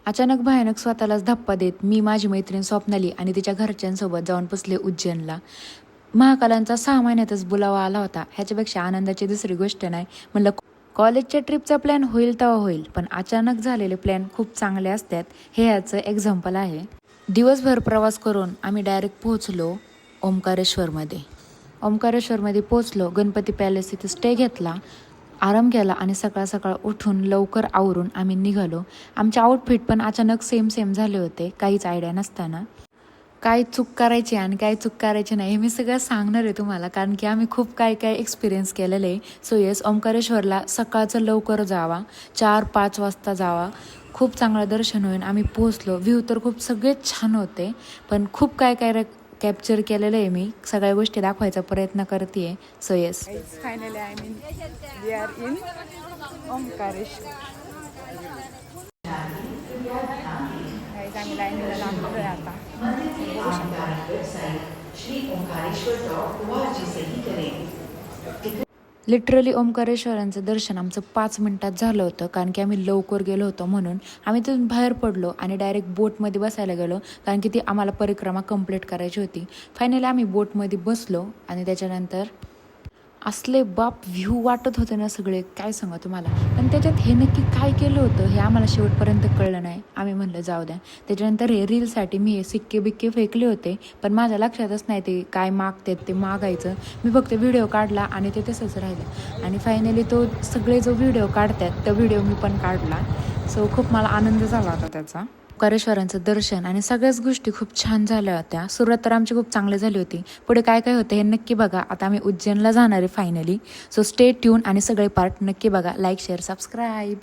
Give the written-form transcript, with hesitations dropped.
अचानक भयानक स्वतःलाच धप्पा देत मी माझी मैत्रीण स्वप्नाली आणि तिच्या घरच्यांसोबत जाऊन पोचले उज्जैनला. महाकालांचा 6 महिन्यातच बुलावा आला होता. ह्याच्यापेक्षा आनंदाची दुसरी गोष्ट नाही. म्हणलं कॉलेजच्या ट्रिपचा प्लॅन होईल तेव्हा होईल, पण अचानक झालेले प्लॅन खूप चांगले असतात, हे याचं एक्झाम्पल आहे. दिवसभर प्रवास करून आम्ही डायरेक्ट पोहोचलो ओंकारेश्वरमध्ये. ओंकारेश्वरमध्ये पोहोचलो, गणपती पॅलेस इथे स्टे घेतला, आराम केला आणि सकाळ सकाळ उठून लवकर आवरून आम्ही निघालो. आमचे आउटफिट पण अचानक सेम झाले होते, काहीच आयडिया नसताना. काय चूक करायची आणि काय चूक करायची नाही हे मी सगळं सांगणार आहे तुम्हाला, कारण की आम्ही खूप काय एक्सपिरियन्स केलेलं आहे. सो येस, ओंकारेश्वरला सकाळचं लवकर जावा, 4-5 वाजता जावा, खूप चांगलं दर्शन होईल. आम्ही पोहोचलो. व्ह्यू तर खूप सगळेच छान होते, पण खूप काय कॅप्चर केलेलं आहे. मी सगळ्या गोष्टी दाखवायचा प्रयत्न करते आहे. So yes, finally we are in Omkareshwar. आम्ही लाईनीला लागलो आहे आता. लिटरली ओंकारेश्वरांचं दर्शन आमचं 5 मिनिटात झालं होतं, कारण की आम्ही लवकर गेलो होतो. म्हणून आम्ही तिथून बाहेर पडलो आणि डायरेक्ट बोटमध्ये बसायला गेलो, कारण की ती आम्हाला परिक्रमा कंप्लीट करायची होती. फायनली आम्ही बोटमध्ये बसलो आणि त्याच्यानंतर असले बाप व्ह्यू वाटत होते ना सगळे, काय सांगा तुम्हाला. पण त्याच्यात हे नक्की काय केलं होतं हे आम्हाला शेवटपर्यंत कळलं नाही. आम्ही म्हणलं जाऊ द्या. त्याच्यानंतर हे रीलसाठी मी हे सिक्के बिक्के फेकले होते, पण माझ्या लक्षातच नाही ते काय मागतात ते मागायचं. मी फक्त व्हिडिओ काढला आणि ते तसंच राहिलं. आणि फायनली तो सगळे जो व्हिडिओ काढतात तो व्हिडिओ मी पण काढला. सो खूप मला आनंद झाला होता त्याचा. ओंकारेश्वरांचं दर्शन आणि सगळ्याच गोष्टी खूप छान झाल्या होत्या. सुरुवात तर आमची खूप चांगली झाली होती. पुढे काय काय होतं हे नक्की बघा. आता आम्ही उज्जैनला जाणार आहे फायनली. सो स्टे ट्यून आणि सगळे पार्ट नक्की बघा. Like, share, subscribe.